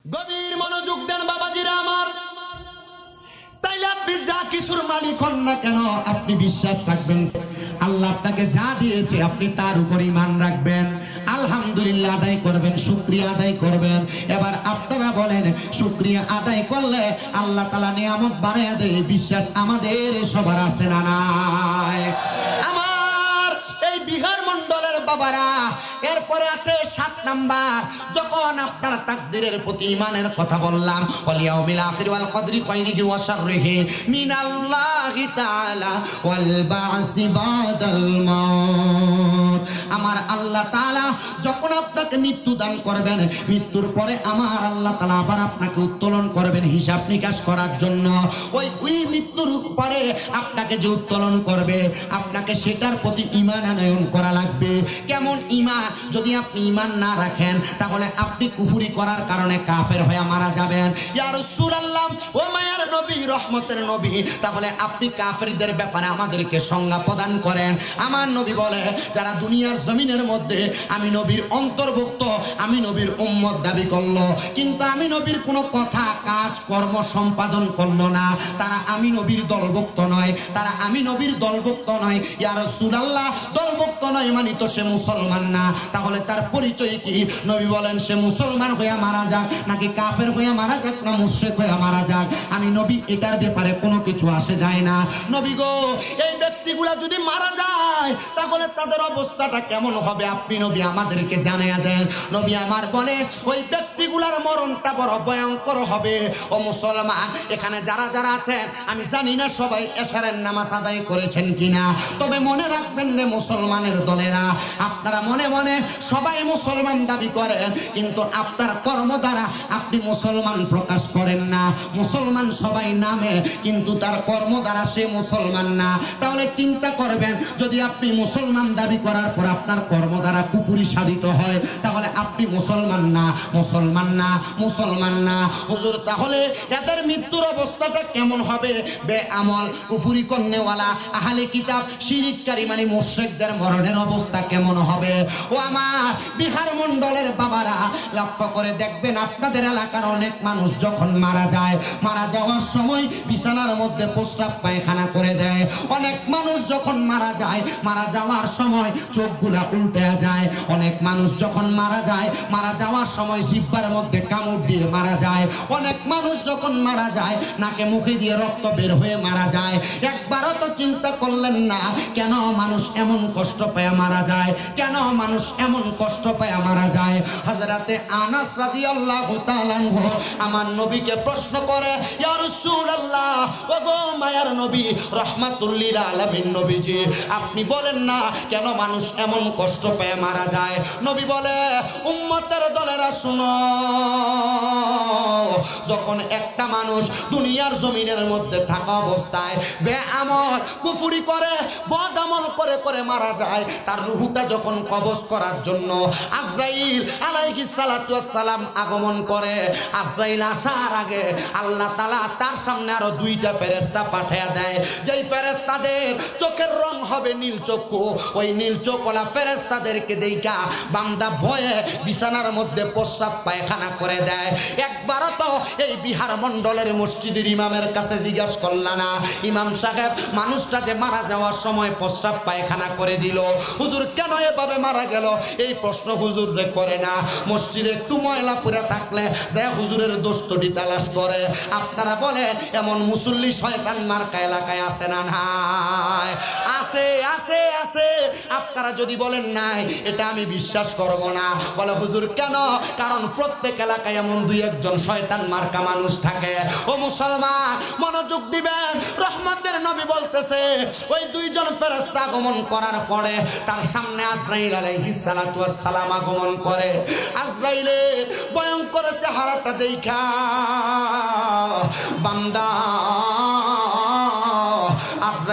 গভীর মনোযোগ দেন বাবাজিরা আমার। তাইলে আপনি যা কিছুর মালিক হন না কেন, আপনি বিশ্বাস রাখবেন আল্লাহ আপনাকে যা দিয়েছে আপনি তার উপর ঈমান রাখবেন, আলহামদুলিল্লাহ আদায় করবেন, শুকরিয়া আদায় করবেন। এবার আপনারা বলেন, শুকরিয়া আদায় করলে আল্লাহ তাআলা নিয়ামত বাড়ায় দেয়, বিশ্বাস আমাদের সবার আছে না নাই? আমার এই বিহার মণ্ডলের বাবারা, এরপরে আছে 7 নাম্বার। যখন আপনার তাকদীরের প্রতি ঈমানের কথা বললাম, ওয়াল ইয়াউমিল আখির ওয়াল কদরি খায়রিহি ওয়া শাররিহি মিনাল্লাহি তাআলা ওয়াল বা'সি বাদাল মাউত। আমার আল্লাহ তাআলা যখন আপনাকে মৃত্যু দান করবেন, মৃত্যুর পরে আমার আল্লাহ তাআলা আবার আপনাকে উত্তোলন করবেন হিসাব নিকাশ করার জন্য। ওই মৃত্যুর পরে আপনাকে যে উত্তোলন করবে, আপনাকে সেটার প্রতি ঈমান আনয়ন করা লাগবে। কেমন ঈমান? যদি আপনি ঈমান না রাখেন তাহলে আপনি কুফরি করার কারণে কাফের হয়ে মারা যাবেন। ইয়া রাসূলুল্লাহ, ও মায়ার নবী, রহমতের নবী, তাহলে আপনি কাফেরদের ব্যাপারে আমাদেরকে সংজ্ঞা প্রদান করেন। আমার নবী বলে, যারা দুনিয়ার জমিনের মধ্যে আমি নবীর অন্তর্ভুক্ত, আমি নবীর উম্মত দাবি করলো, কিন্তু আমি নবীর কোনো কথা কাজ কর্ম সম্পাদন করলো না, তারা আমি নবীর দলভুক্ত নয়, তারা আমি নবীর দলভুক্ত নয়। ইয়া রাসূলুল্লাহ, দলভুক্ত নয় মানে তো সে মুসলমান না, তাহলে তার পরিচয় কি? নবী বলেন, সে মুসলমান হয়ে মারা যাক, নাকি কাফের হয়ে মারা যাক, না মুশরিক হয়ে মারা যাক, আমি নবী এটার ব্যাপারে কোনো কিছু আসে যায় না। নবী গো, এই ব্যক্তিগুলা যদি মারা যায় তাহলে তাদের অবস্থাটা কেমন হবে আপনি নবী আমাদেরকে জানিয়ে দেন। নবী আমার বলে, ওই ব্যক্তিগুলার মরণটা বড় ভয়ঙ্কর হবে। ও মুসলমান, এখানে যারা যারা আছেন, আমি জানি না সবাই এশারের নামাজ আদায় করেছেন কিনা, তবে মনে রাখবেন রে মুসলমানের দলেরা, আপনারা মনে মনে সবাই মুসলমান দাবি করেন, কিন্তু আপনার কর্ম দ্বারা আপনি মুসলমান প্রকাশ করেন না। মুসলমান সবাই নামে, কিন্তু তার কর্ম দ্বারা সে মুসলমান না। তাহলে চিন্তা করবেন, যদি আপনি মুসলমান দাবি করার পর আপনার কর্ম দ্বারা কুফরি সাধিত হয়, তাহলে আপনি মুসলমান না, মুসলমান না, মুসলমান না। হুজুর, তাহলে এদের মৃত্যুর অবস্থাটা কেমন হবে? বেআমল, কুফরি করনেওয়ালা, আহলে কিতাব, শিরিককারী মানে মুশরিকদের মরণের অবস্থা কেমন হবে? ও আমার বিহার মণ্ডলের বাবারা, লক্ষ্য করে দেখবেন, আপনাদের এলাকার অনেক মানুষ যখন মারা যায়, মারা যাওয়ার সময় বিছানার মধ্যে প্রস্রাব পায়খানা করে দেয়। অনেক মানুষ যখন মারা যায়, মারা যাওয়ার সময় চোখগুলা উল্টে যায়। অনেক মানুষ যখন মারা যায়, মারা যাওয়ার সময় জিহ্বার মধ্যে কামড় দিয়ে মারা যায়। অনেক মানুষ যখন মারা যায়, নাকে মুখে দিয়ে রক্ত বের হয়ে মারা যায়। একবারও তো চিন্তা করলেন না, কেন মানুষ এমন কষ্ট পেয়ে মারা যায়? কেন মানুষ এমন কষ্ট পেয়ে মারা যায়? হযরতে আনাস রাদিয়াল্লাহু তাআলা আনহু আমার নবীকে প্রশ্ন করে, ইয়া রাসূলুল্লাহ, ও গো মায়ার নবী, রাহমাতুল লিল আলামিন নবীজি, আপনি বলেন না কেন মানুষ এমন কষ্ট পেয়ে মারা যায়? নবী বলে, উম্মতের দলেরা শুনো, যখন একটা মানুষ দুনিয়ার জমিনের মধ্যে থাকা অবস্থায় বেআমল, কুফরি করে, বদআমল করে করে মারা যায়, তার রূহটা যখন কবজ করার জন্য আজরাইল আলাইহিস সালাতু ওয়াস সালাম আগমন করে, আজরাইল আসার আগে আল্লাহ তাআলা তার সামনে আরো 2টা ফেরেশতা পাঠিয়ে দেয়, যেই ফেরেশতাদের চোখের রং হবে নীল চক্ষু। ওই নীল চোখওয়ালা ফেরেশতাদেরকে দেখা বান্দা ভয়ে বিছানার মধ্যে প্রস্রাব পায়খানা করে দেয়। একবারও তো এই বিহার মণ্ডলের মসজিদের ইমামের কাছে জিজ্ঞাসা করল না, ইমাম সাহেব, মানুষটা যে মারা যাওয়ার সময় প্রস্রাব পায়খানা করে দিল, হুজুর কেন এভাবে মারা গেল? এই প্রশ্ন হুজুর রে করে না। মসজিদে একটু ময়লা পড়ে থাকলে যে হুজুরের দোস্তটি তালাশ করে। আপনারা বলেন, এমন মুসল্লি শয়তান মার্কা এলাকায় আছে না নাই? আছে, আছে, আছে। আপনারা যদি বলেন নাই, এটা আমি বিশ্বাস করব না। বলে, হুজুর কেন? কারণ প্রত্যেক এলাকায় এমন 2-1 শয়তান মার্কা মানুষ থাকে। ও মুসলমান, মনোযোগ দিবেন, রহমতের নবী বলতেছে, ওই 2 ফেরেশতা আগমন করার পরে তার সামনে আজরাইল আলাইহিস সালাতু ওয়াস সালাম আগমন করে। আজরাইলের ভয়ঙ্কর চেহারাটা দেখা বান্দা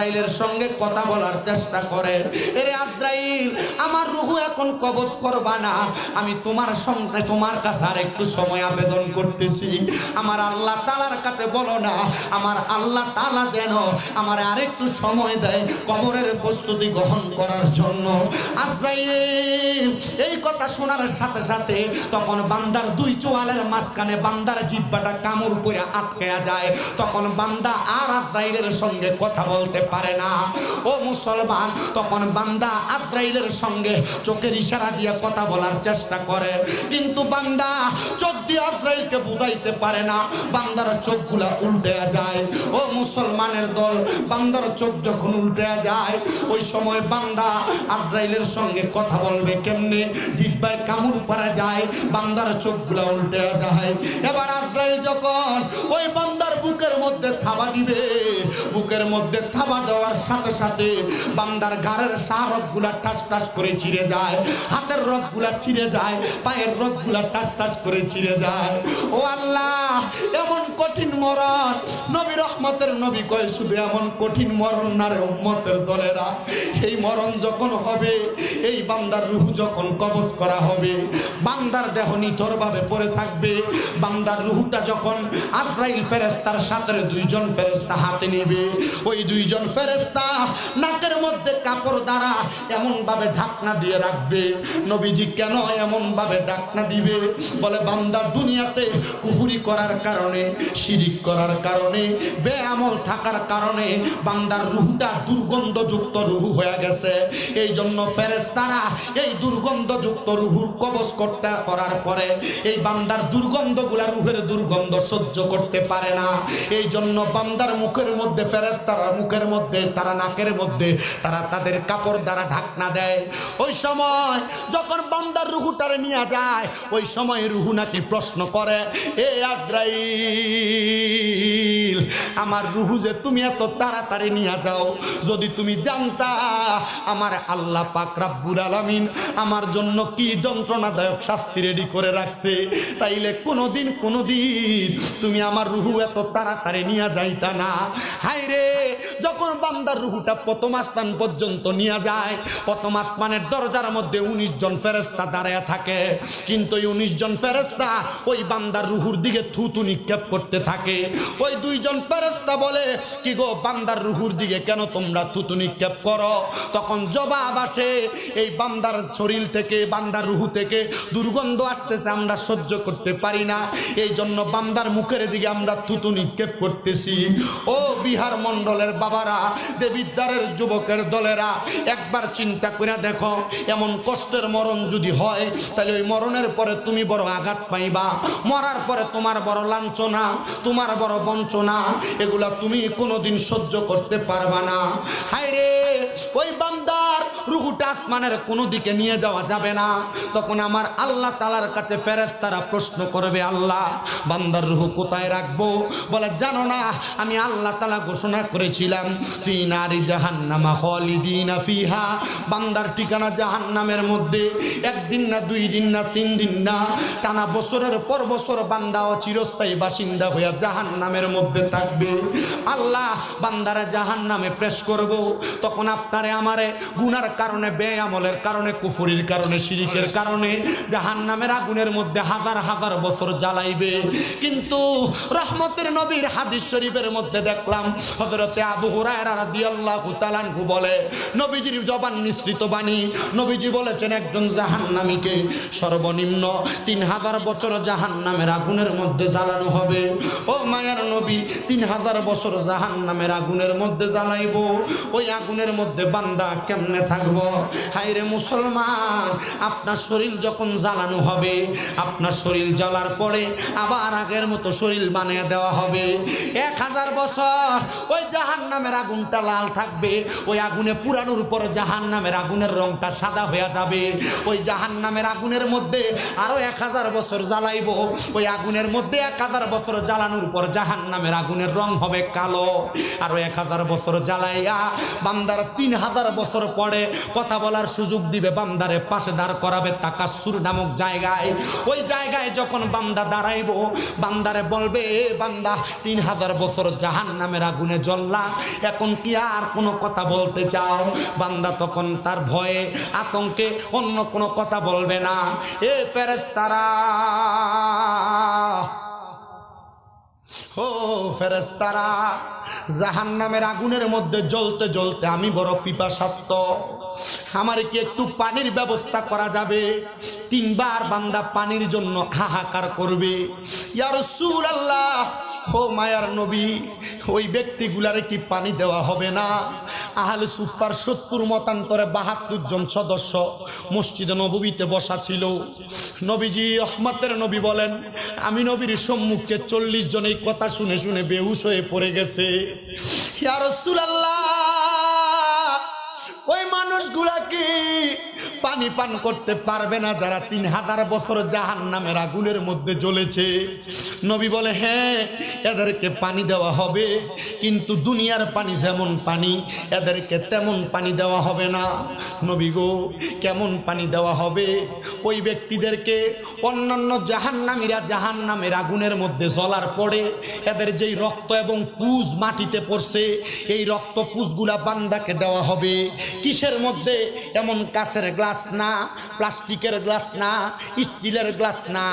আজরাইলের সঙ্গে কথা বলার চেষ্টা করে, এরে আজরাইল আমার রূহ এখন কবজ করবা না, আমি তোমার সঙ্গে তোমার কাছে আর একটু সময় আবেদন করতেছি, আমার আল্লাহ তাআলার কাছে বলো না আমার আল্লাহ তাআলা যেন আমার আরেকটু সময় দেয় কবরের প্রস্তুতি গ্রহণ করার জন্য। আজরাইল এই কথা শোনার সাথে সাথে তখন বান্দার দুই চোয়ালের মাঝখানে বান্দার জিহ্বাটা কামড় করে আটকে যায়, তখন বান্দা আর আজরাইলের সঙ্গে কথা বলতে পারে না। ও মুসলমান, তখন বান্দা আজরাইলের সঙ্গে চোখের ইশারা দিয়ে কথা বলার চেষ্টা করে, কিন্তু বান্দা চোখ দিয়ে আজরাইলকে বুঝাইতে পারে না, বান্দার চোখগুলা উল্টে যায়। ও মুসলমানের দল, বান্দার চোখ যখন উল্টে যায় ওই সময় বান্দা আজরাইলের সঙ্গে কথা বলবে কেমনে, জিহ্বায় কামড় পড়া যায়, বান্দার চোখগুলা উল্টে যায়। এবার আজরাইল যখন ওই বান্দার বুকের মধ্যে থাবা দিবে, বুকের মধ্যে থাবা দেওয়ার সাথে সাথে বান্দার ঘাড়ের রগগুলা টাস টাস করে ছিঁড়ে যায়, হাতের রগগুলা ছিঁড়ে যায়, পায়ের রগগুলা টাস টাস করে ছিঁড়ে যায়। ও আল্লাহ, এমন কঠিন মরণ, নবী রহমতের নবী কয় শুধু এমন কঠিন মরণ না রে উম্মতের দলেরা, এই মরণ যখন হবে, এই বান্দার রূহ যখন কবজ করা হবে, বান্দার দেহ নিথরভাবে পড়ে থাকবে, বান্দার রূহটা যখন আজরাইল ফেরেশতার সাথে দুইজন ফেরেশতা হাতে নেবে, ওই দুইজন ফেরেশতা নাকের মধ্যে কাপড় দ্বারা এমন ভাবে ঢাকনা দিয়ে রাখবে। নবীজি কেন এমন ভাবে ঢাকনা দিবে? বলে বান্দার দুনিয়াতে কুফরি করার কারণে, শিরিক করার কারণে, বেআমল থাকার কারণে বান্দার রূহটা দুর্গন্ধযুক্ত রূহ হয়ে গেছে, এই জন্য ফেরেশতারা এই দুর্গন্ধযুক্ত রূহুর কবজ করার পরে এই বান্দার দুর্গন্ধগুলা, রূহের দুর্গন্ধ সহ্য করতে পারে না, এই জন্য বান্দার মুখের মধ্যে ফেরেশতারা মুখের মধ্যে, তারা নাকের মধ্যে তারা তাদের কাপড় দ্বারা ঢাকনা দেয়। ওই সময় যখন বান্দার রূহটারে নিয়ে যায়, ওই সময় রূহ নাকি প্রশ্ন করে, এ আজরাইল আমার রূহ যে তুমি এত তাড়াতাড়ি নিয়ে যাও, যদি তুমি জানতা আমার আল্লাহ পাক রব্বুল আলামিন আমার জন্য কি যন্ত্রণাদায়ক শাস্তি রেডি করে রাখছে, তাইলে কোনোদিন তুমি আমার রূহ এত তাড়াতাড়ি নিয়ে যাইতা না। হায় রে, যখন বান্দার রূহটা প্রথম আসমান পর্যন্ত নিয়ে যায়, প্রথম আসমানের দরজার মধ্যে 19 জন ফেরেশতা দাঁড়ায় থাকে, কিন্তু ওই 19 জন ফেরেশতা ওই বান্দার রূহুর দিকে থুতু নিক্ষেপ করতে থাকে। ওই দুইজন ফেরেশতা বলে, কি গো বান্দার রূহুর দিকে কেন তোমরা থুতু নিক্ষেপ করো? তখন জবাব আসে, এই বান্দার শরীর থেকে, বান্দার রূহ থেকে দুর্গন্ধ আসতেছে, আমরা সহ্য করতে পারি না, এই জন্য বান্দার মুখের দিকে আমরা থুতু নিক্ষেপ করতেছি। ও বিহার মণ্ডলের বাবারা, দেবিদ্বারের যুবকের দলেরা, একবার চিন্তা করে দেখো, এমন কষ্টের মরণ যদি হয়, তাহলে ওই মরণের পরে তুমি বড় আঘাত পাইবা, মরার পরে তোমার বড় লাঞ্ছনা, তোমার বড় বঞ্চনা, এগুলা তুমি কোনোদিন সহ্য করতে পারবা না। হায় রে, ওই বান্দার রূহটা আসমানের কোনো দিকে নিয়ে যাওয়া যাবে না। তখন আমার আল্লাহ তাআলার কাছে ফেরেশতারা প্রশ্ন করবে, আল্লাহ বান্দার রূহ কোথায় রাখবো? বলে, জানো না আমি আল্লাহ তাআলা ঘোষণা করেছিলাম, ফি নারি জাহান্নামা খালিদিনা ফিহা, বান্দার ঠিকানা জাহান্নামের মধ্যে, একদিন না, 2 দিন না, 3 দিন না, টানা বছরের পর বছর বান্দা চিরস্থায়ী বাসিন্দা হইয়া জাহান্নামের মধ্যে থাকবে। আল্লাহ বান্দারা জাহান্নামে প্রেস করব, তখন আপনারে আমারে গুনার কারণে, বেআমলের কারণে, কুফরির কারণে, শিরিকের কারণে জাহান্নামের আগুনের মধ্যে হাজার হাজার বছর জ্বালাইবে। কিন্তু রহমতের নবীর হাদিস শরীফের মধ্যে দেখলাম, হযরতে আবু হুরায়রা রাদিয়াল্লাহু তাআলা আনহু বলে, নবীজির জবান মিশ্রিত বাণী, নবীজি বলেছেন একজন জাহান্নামীকে সর্বনিম্ন 3000 বছর জাহান্নামের আগুনের মধ্যে জ্বালানো হবে। ও মায়ার নবী, 3000 বছর জাহান্নামের আগুনের মধ্যে জ্বালাইব, ওই আগুনের মধ্যে বান্দা কেমনে থাকব? হায়রে মুসলমান, আপনার শরীর যখন জ্বালানো হবে, আপনার শরীর জ্বালার পরে আবার আগের মতো শরীর বানিয়ে দেওয়া হবে। 1000 বছর ওই জাহান্নামের আগুনটা লাল থাকবে, ওই আগুনে পুরানোর পর জাহান্নামের আগুনের রংটা সাদা হয়ে যাবে। ওই জাহান্নামের আগুনের মধ্যে আরো 1000 বছর জ্বালাইব, ওই আগুনের মধ্যে 1000 বছর জ্বালানোর পর জাহান্নামের আগুনের রং হবে কালো। আরো 1000 বছর জ্বালাইয়া বান্দার 3000 বছর পরে কথা বলার সুযোগ দিবে, বান্দারে পাশে দাঁড় করাবে তাকাসসুর নামক জায়গায়। ওই জায়গায় যখন বান্দা দাঁড়াইব, বান্দারে বলবে, বান্দা 3000 বছর জাহান্নামের আগুনে জ্বললা, এখন কি আর কোনো কথা বলতে চাও? বান্দা তখন তার ভয়ে আতঙ্কে অন্য কোনো কথা বলবে না। এ ফেরেশতারা, ও ফেরেশতারা, জাহান্নামের আগুনের মধ্যে জ্বলতে জ্বলতে আমি বড় পিপাসার্ত, আমার কি একটু পানির ব্যবস্থা করা যাবে? 3 বার বান্দা পানির জন্য হাহাকার করবে। ইয়া রাসূলুল্লাহ, ও মায়ার নবী, ওই ব্যক্তিগুলারে কি পানি দেওয়া হবে না? আহলে সুফার 70 মতান্তরে 72 জন সদস্য মসজিদে নববীতে বসা ছিল। নবীজি রহমতের নবী বলেন, আমি নবীর সম্মুখে 40 জন এই কথা শুনে শুনে বেহুশ হয়ে পড়ে গেছে। ইয়া রাসূলুল্লাহ, ওই মানুষগুলা কি পানি পান করতে পারবে না যারা 3000 বছর জাহান্নামের আগুনের মধ্যে জ্বলেছে? নবী বলে, হ্যাঁ, এদেরকে পানি দেওয়া হবে, কিন্তু দুনিয়ার পানি যেমন পানি, এদেরকে তেমন পানি দেওয়া হবে না। নবী গো, কেমন পানি দেওয়া হবে? ওই ব্যক্তিদেরকে অন্যান্য জাহান্নামীরা জাহান্নামের আগুনের মধ্যে জ্বলার পরে এদের যেই রক্ত এবং পুজ মাটিতে পড়ছে, এই রক্ত পুজগুলা বান্দাকে দেওয়া হবে। কিসের মধ্যে? এমন কাঁচের গ্লাস না, প্লাস্টিকের গ্লাস না, স্টিলের গ্লাস না,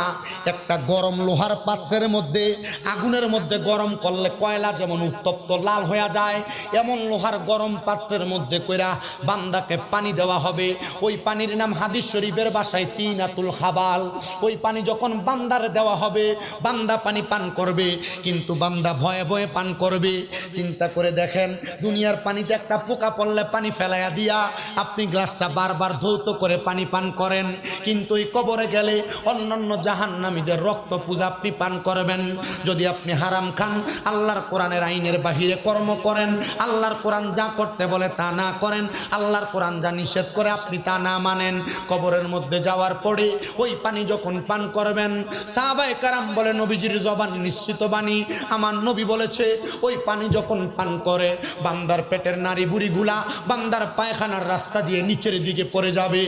একটা গরম লোহার পাত্রের মধ্যে আগুনের মধ্যে গরম করলে কয়লা যেমন উত্তপ্ত লাল হয়ে যায়, এমন লোহার গরম পাত্রের মধ্যে কইরা বান্দাকে পানি দেওয়া হবে। ওই পানির নাম হাদিস শরীফের ভাষায় তিনাতুল খাবাল। ওই পানি যখন বান্দারে দেওয়া হবে, বান্দা পানি পান করবে, কিন্তু বান্দা ভয়ে ভয়ে পান করবে। চিন্তা করে দেখেন, দুনিয়ার পানিতে একটা পোকা পড়লে পানি ফেলাইয়া দিয়া আপনি গ্লাসটা বারবার ধৌত করে পানি পান করেন, কিন্তু এই কবরে গেলে অন্যান্য জাহান্নামীদের রক্ত পূজা আপনি পান করবেন। যদি আপনি হারাম খান, আল্লাহর কোরআনের আইনের বাহিরে কর্ম করেন, আল্লাহর কোরআন যা করতে বলে তা না করেন, আল্লাহর কোরআন যা নিষেধ করে আপনি তা না মানেন, কবরের মধ্যে যাওয়ার পরে ওই পানি যখন পান করবেন, সাহাবায়ে কেরাম বলে, নবীজির জবান নিশ্চিত বাণী, আমার নবী বলেছে, ওই পানি যখন পান করে বান্দার পেটের নাড়ি বুড়িগুলা বান্দার পায়খানার রাস্তা দিয়ে নিচের দিকে পড়ে যাবে।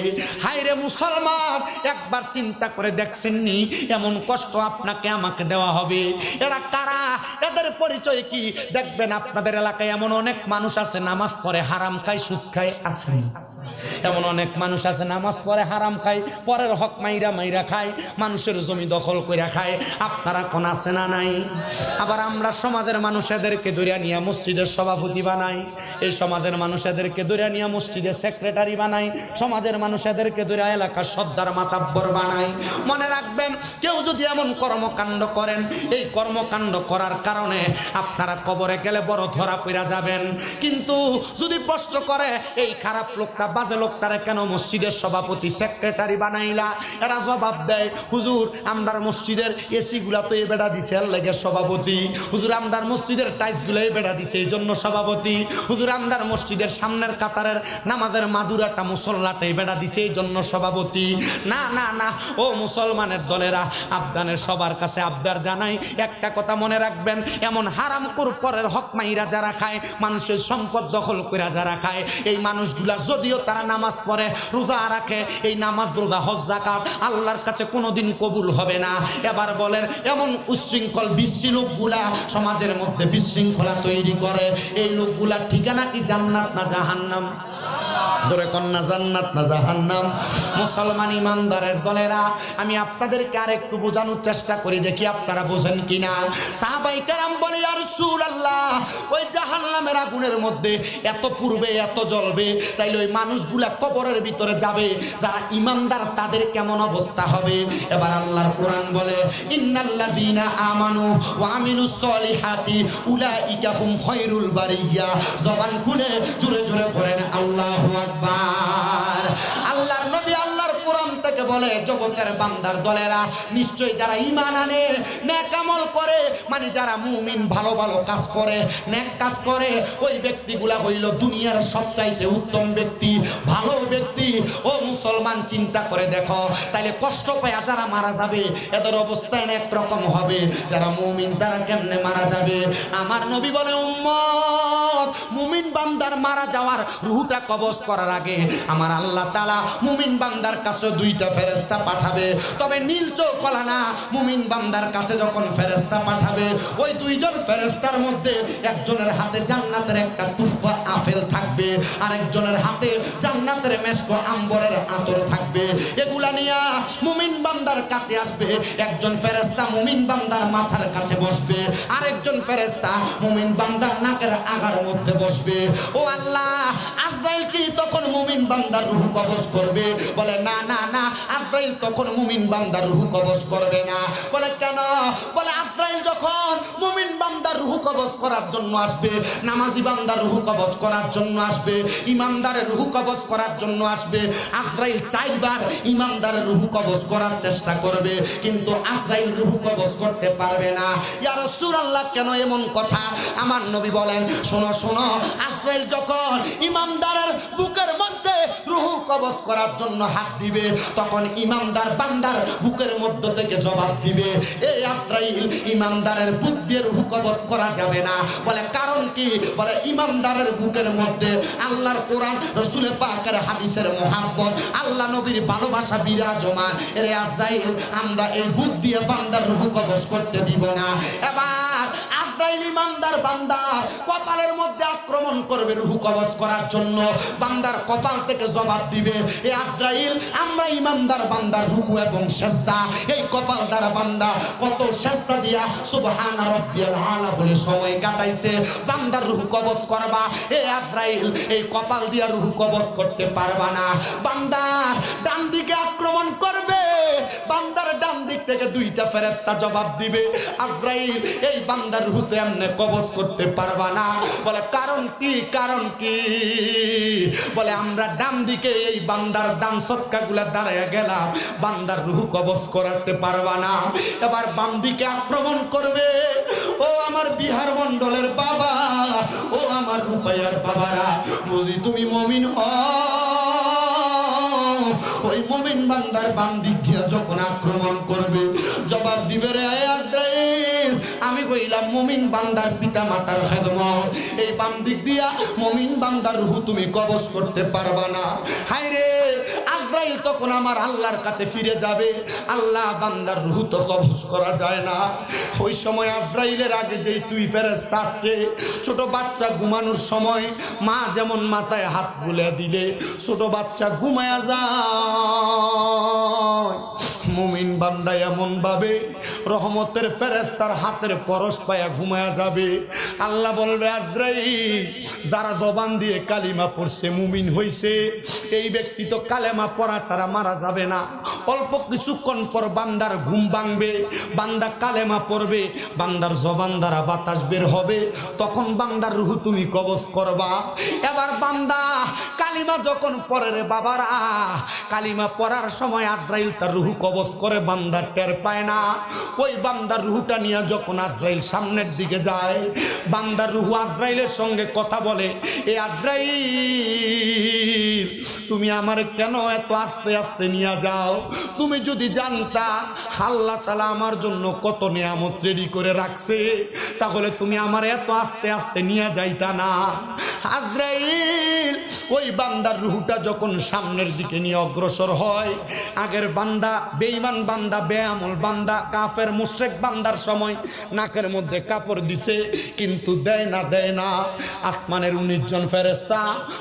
হায়রে মুসলমান, একবার চিন্তা করে দেখছেননি এমন কষ্ট আপনাকে আমাকে দেওয়া হবে? এরা কারা? এদের পরিচয় কি? দেখবেন আপনাদের এলাকায় এমন অনেক মানুষ আছে নামাজ পড়ে হারাম খায়, সুদ খায়, আছে। এমন অনেক মানুষ আছে নামাজ পড়ে হারাম খায়, পরের হক মাইরা মাইরা খায়, মানুষের জমি দখল কইরা খায়। আপনারা কোন আছে না নাই? আবার আমরা সমাজের মানুষ এদেরকে ধরিয়া নিয়ে মসজিদের সভাপতি বানাই, এই সমাজের মানুষ এদেরকে ধরিয়া নিয়ে মসজিদের সেক্রেটারি বানাই, সমাজের মানুষ এদেরকে ধরিয়া এলাকার সর্দার মাতাব্বর বানাই। মনে রাখবেন, কেউ যদি এমন কর্মকাণ্ড করেন, এই কর্মকাণ্ড করার কারণে আপনারা কবরে গেলে বড় ধরা পড়া যাবেন। কিন্তু যদি প্রশ্ন করে, এই খারাপ লোকটা, বাজে লোকটারে কেন মসজিদের সভাপতি সেক্রেটারি বানাইলা? এরা জবাব দেয়, হুজুর আমরার মসজিদের এসি গুলা তো এই বেড়া দিছে এর লেগে সভাপতি, হুজুর আমরার মসজিদের টাইলস গুলো এই বেড়া দিছে এই জন্য সভাপতি, হুজুর আমরার মসজিদের সামনের কাতারের নামাজের মাদুরাটা মুসল্লাটা এই বেড়া দিছে এই জন্য সভাপতি। না না না, ও মুসলমানের দলেরা, আবদানের সবার কাছে আবদার জানাই, একটা কথা মনে রাখবেন, এমন হারামখোর পরের হক মাইরা যারা খায়, মানুষের সম্পদ দখল করে যারা খায়, এই মানুষগুলা যদিও তারা নামাজ পড়ে, রোজা রাখে, এই নামাজ, রোজা, হজ, যাকাত আল্লাহর কাছে কোনোদিন কবুল হবে না। এবার বলেন, এমন উচ্ছৃঙ্খল বিশ্রী লোকগুলা সমাজের মধ্যে বিশৃঙ্খলা তৈরি করে, এই লোকগুলার ঠিকানা কি জান্নাত না জাহান্নাম? ধরে কন্যা জান্নাত না জাহান্নাম? মুসলমান ইমানদারের দলেরা, আমি আপনাদেরকে আরেকটু বোঝানোর চেষ্টা করি, দেখি আপনারা বোঝেন কিনা। সাহাবায়ে কেরাম বলে, ইয়া রাসূলুল্লাহ, ওই জাহান্নামের আগুনের মধ্যে এত পূর্বে এত জ্বলবে, তাইলে ওই মানুষগুলা কবরের ভিতরে যাবে যারা ইমানদার, তাদের কেমন অবস্থা হবে? এবার আল্লাহর কোরআন বলে, ইন্নাল্লাযীনা আমানু ওয়া আমিলুস সলিহাতি উলাইকা হুম খায়রুল বারিয়া। জবান খুলে জোরে জোরে পড়েন আল্লাহু আকবার। আল্লাহর নবী আল্লাহর কোরআন থেকে বলে, জগতের বান্দার দলেরা, নিশ্চয়ই যারা ঈমান আনে, নেক আমল করে, মানে যারা মুমিন, ভালো ভালো কাজ করে, নেক কাজ করে, ওই ব্যক্তিগুলা হইল দুনিয়ার সবচাইতে উত্তম ব্যক্তি, ভালো ব্যক্তি। ও মুসলমান, চিন্তা করে দেখো, তাইলে কষ্ট পায় যারা মারা যাবে, এদের অবস্থা একরকম হবে। যারা মুমিন তারা কেমনে মারা যাবে? আমার নবী বলে, উম্মত, উম্মত মুমিন বান্দার মারা যাওয়ার রূহটা কবজ করার আগে আমার আল্লাহ তাআলা মুমিন বান্দার কাছে দুইটা ফেরেশতা পাঠাবে। তবে নীল চোখ ওয়ালা না, মুমিন বান্দার কাছে যখন ফেরেশতা পাঠাবে ওই দুইজন ফেরেশতার মধ্যে একজনের হাতে জান্নাতের একটা তুফা আপেল থাকবে, আরেকজনের হাতে জান্নাতের মেশক আম্বরের আতর থাকবে। এগুলা নিয়া মুমিন বান্দার কাছে আসবে। একজন ফেরেশতা মুমিন বান্দার মাথার কাছে বসবে, আরেকজন ফেরেশতা মুমিন বান্দার নাকের আগার মধ্যে বসবে। ও আল্লাহ, আজরাইল কি তখন মুমিন বান্দার রূহ কবজ করবে? বলে না না না, আজরাইল তখন মুমিন বান্দার রূহ কবজ করবে না। বলে কেন? বলে আজরাইল যখন মুমিন বান্দার রূহ কবজ করার জন্য আসবে, নামাজি বান্দার রূহ কবজ করার জন্য আসবে, ইমানদারের রূহ কবজ করার জন্য আসবে, আজরাইল 4 বার ইমানদারের রূহ কবজ করার চেষ্টা করবে, কিন্তু আজরাইল রূহ কবজ করতে পারবে না। ইয়া রাসূলুল্লাহ, কেন এমন কথা? আমার নবী বলেন, শোনো শোনো, আজরাইল যখন ইমানদারের বুকের মধ্যে রূহ কবজ করার জন্য হাত দিবে, তখন ইমানদার বান্দার বুকের মধ্য থেকে জবাব দিবে, এই আজরাইল ইমানদারের বুক দিয়ে রূহ কবজ করা যাবে না। বলে কারণ কি? বলে ইমানদারের বুকের মধ্যে আল্লাহর কোরআন, রাসূল পাকের হাদিসের মুহাব্বত, আল্লাহ নবীর ভালোবাসা বিরাজমান। এরে আজরাইল, আমরা এই বুক দিয়ে বান্দার রূহ কবজ করতে দিব না। এবার আজরাইল ইমানদার বান্দার কপালের মধ্যে আক্রমণ করবে রূহ কবজ করার জন্য। বান্দার কপাল থেকে জবাব দিবে, এ আজরাইল, আমরা ইমানদার বান্দার রুকু এবং সিজদা, এই কপাল দ্বারা বান্দা কত সিজদা দিয়া সুবহানা রাব্বিয়াল আলা বলে সময় কাটাইছে, বান্দার রূহ কবজ করবা, এ আজরাইল এই কপাল দিয়া রূহ কবজ করতে পারবা না। বান্দার ডান দিকে আক্রমণ করবে, বান্দার ডান দিক থেকে দুইটা ফেরেশতা জবাব দিবে, আজরাইল এই বান্দার রূহ এমনে কবজ করতে পারবা না। বলে কারণ কি? কারণ কি? বলে আমরা ডান দিকে এই বান্দার দান সদকাগুলা দাঁড়ায় গেলাম, বান্দার রূহ কবজ করাতে পারবা না। এবার বাম দিকে আক্রমণ করবে। ও আমার বিহার মণ্ডলের বাবা, ও আমার রূপাইয়ার বাবারা, বুঝি তুমি মুমিন হও, ওই মুমিন বান্দার বাম দিক দিয়ে যখন আক্রমণ করবে, জবাব দিবে, রে আজরাইল, আমি কইলাম মুমিন বান্দার পিতা মাতার খেদমত, এই বাম দিক দিয়া মুমিন বান্দার রূহ তুমি কবজ করতে পারবা না। হায় রে, আজরাইল তখন আমার আল্লাহর কাছে ফিরে যাবে, আল্লাহ বান্দার রূহ তো কবজ করা যায় না। ওই সময় আজরাইলের আগে যেই তুই ফেরেশতা আসছে, ছোট বাচ্চা ঘুমানোর সময় মা যেমন মাথায় হাত বুলে দিলে ছোট বাচ্চা ঘুমায়া যায়, মুমিন বান্দা এমন ভাবে রহমতের ফেরেশতার হাতের পরশ পায়া ঘুমায়া যাবে। আল্লাহ বলবে, আজরাইল, যারা জবান দিয়ে কালিমা পড়ছে মুমিন হইছে, এই ব্যক্তি তো কালেমা পড়া ছাড়া মারা যাবে না। অল্প কিছুক্ষণ পর বান্দার ঘুম ভাঙবে, বান্দা কালেমা পড়বে, বান্দার জবান দ্বারা বাতাস বের হবে, তখন বান্দার রূহ তুমি কবজ করবা। এবার বান্দা কালিমা যখন পড়ে, রে বাবারা, কালিমা পড়ার সময় আজরাইল তার রূহ কবজ করে, বান্দা টের পায় না। ওই বান্দার রূহটা নিয়ে যখন আজরাইল সামনের দিকে যায়, বান্দার রূহ আজরাইলের সঙ্গে কথা বলে, এ আজরাইল, তুমি আমার কেন এত আস্তে আস্তে নিয়ে যাও? তুমি যদি জানতা আল্লাহ তাআলা আমার জন্য কত নিয়ামত রেডি করে রাখছে, তাহলে তুমি আমার এত আস্তে আস্তে নিয়ে যাইতা না। আজরাইল ওই বান্দার রূহটা যখন সামনের দিকে নিয়ে অগ্রসর হয়, আগের বান্দা বেঈমান বান্দা, বেআমল বান্দা, কাফের মুশরিক বান্দার সময় নাকের মধ্যে কাপড় দিছে, কিন্তু দেয় না। আসমানের 19 জন ফেরেশতা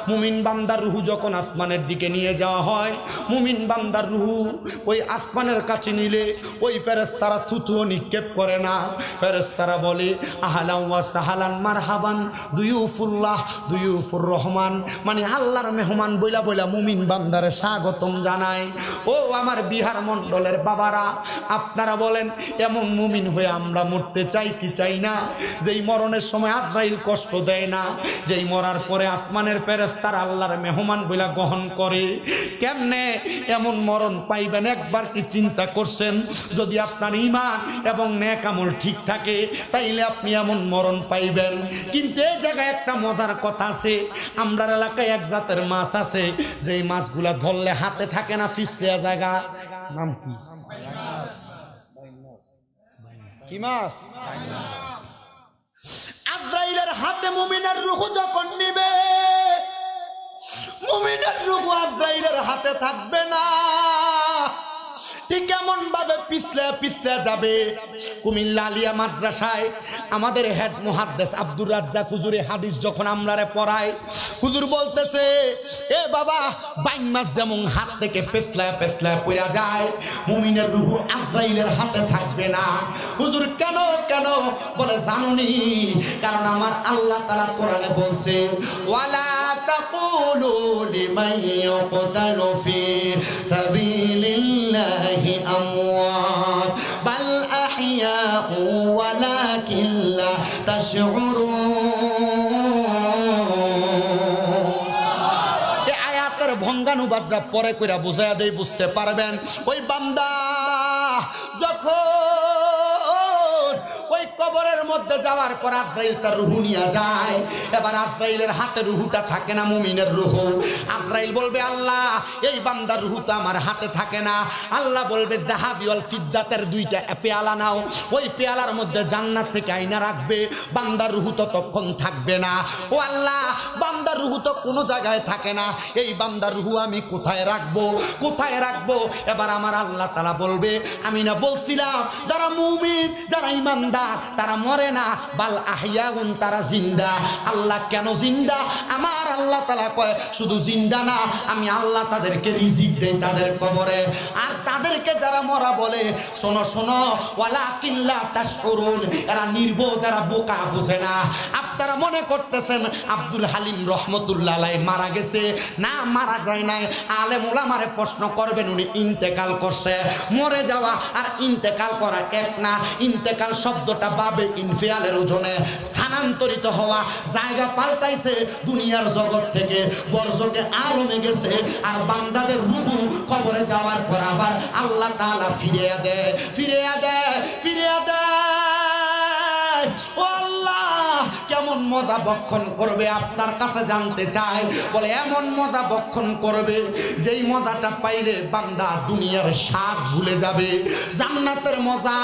মুমিন বান্দার রূহ যখন আসমানের দিকে নিয়ে যাওয়া হয়, মুমিন বান্দার রূহ ওই আসমানের কাছে নিলে ওই ফেরেশতারা থুতুও নিক্ষেপ করে না। ফেরেশতারা বলে, আহলান ওয়া সাহলান মারহাবান দুয়ুফুল্লাহ দুয়ুফুর রহমান, মানে আল্লাহর মেহমান বইলা বইলা মুমিন বান্দারে স্বাগতম জানায়। ও আমার বিহার মণ্ডলের বাবারা, আপনারা বলেন, এমন মুমিন হয়ে আমরা মরতে চাই কি চাই না? যেই মরণের সময় আজরাইল কষ্ট দেয় না, যেই মরার পরে আসমানের ফেরেশতারা আল্লাহর মেহমান বইলা গ্রহণ করে, কেমনে এমন মরণ পাইবেন? একবার কি চিন্তা করছেন? যদি আপনার ঈমান এবং নেক আমল ঠিক থাকে, তাইলে আপনি এমন মরণ পাইবেন। কিন্তু এই জায়গায় একটা মজার কথা আছে, আমরার এলাকায় এক জাতের মাছ আছে, যেই মাছগুলা ধরলে হাতে থাকে না, ফিসলিয়া জায়গা, নাম কি? কি মাছ? আজরাইল আজরাইলের হাতে মুমিনের রূহ যখন নিবে, মুমিনের রূহ আজরাইলের হাতে থাকবে না, ঠিক এমন ভাবে পিছলে পিছলে যাবে। কুমিল্লা আলিয়া মাদ্রাসায় আমাদের হেড মুহাদ্দিস আব্দুর রাজ্জাক হুজুরে হাদিস যখন আমরারে পড়ায়, হুজুর বলতেছে, এ বাবা, বাইন মাছ যেমন হাত থেকে পেছলায় পেছলায় পড়া যায়, মুমিনের রূহ আজরাইলের হাতে থাকবে না। হুজুর কেন কেন? বলে জানুনি, কারণ আমার আল্লাহ তাআলা কোরআনে বলছে, ওয়ালা তাকুলু লিমান ইয়াকতালু ফি সাবিলিল্লাহি আমওয়াত বাল আহইয়াউ ওয়ালাকিন লা তাশউরুন। এই আয়াতের ভঙ্গানুবাদটা পরে কইরা বুঝায়া দেই, বুঝতে পারবেন। ওই বান্দা যখন ওই কবরের মধ্যে যাওয়ার পর আজরাইল তার রূহ নিয়ে যায়, এবার আজরাইলের হাতে রূহটা থাকে না, মুমিনের রূহ। আজরাইল বলবে, আল্লাহ, এই বান্দার রূহ তো আমার হাতে থাকে না। আল্লাহ বলবে, যাহাবি ওয়াল ফিদ্দাতের দুইটা পেয়ালা নাও, ওই পেয়ালার মধ্যে জান্নাত থেকে আইনা রাখবে, বান্দার রূহ তো তখন থাকবে না। ও আল্লাহ, বান্দার রূহ তো কোনো জায়গায় থাকে না, এই বান্দার রূহ আমি কোথায় রাখবো, কোথায় রাখবো? এবার আমার আল্লাহ তাআলা বলবে, আমি না বলছিলাম যারা মুমিন, যারা ইমানদার, তারা মরে না, বাল আহইয়াউন, তারা জিন্দা। আল্লাহ কেন জিন্দা? আমার আল্লাহ তাআলা কয়, শুধু জিন্দা না, আমি আল্লাহ তাদেরকে রিজিক দেই তাদের কবরে। আর তাদেরকে যারা মরা বলে, শোনো শোনো, ওয়ালাকিন লা তাশউরুন, এরা নির্বোধ, এরা বোকা, বুঝে না। আপনারা মনে করতেছেন আব্দুল হালিম রহমতুল্লাহ আলাইহি মারা গেছে, না, মারা যায় নাই। আলেম ওলামারে প্রশ্ন করবেন, উনি ইন্তেকাল করছে। মরে যাওয়া আর ইন্তেকাল করা এক না। ইন্তেকাল শব্দটা বাবে ইনফিয়ালের ওজনে স্থানান্তরিত হওয়া, জায়গা পাল্টাইছে, দুনিয়ার জগৎ থেকে বরজকে আলমে গেছে। আর বান্দাদের রূহ কবরে যাওয়ার পর আবার আল্লাহ তাআলা ফিরিয়ে দেয়, ফিরিয়ে দেয়, ফিরিয়ে দেয়। ও আল্লাহ, কেমন মজা বক্ষণ করবে আপনার কাছে জানতে চাই। বলে, এমন মজা বক্ষণ করবে যেই মজাটা পাইলে বান্দা দুনিয়ার স্বাদ ভুলে যাবে। জান্নাতের মজা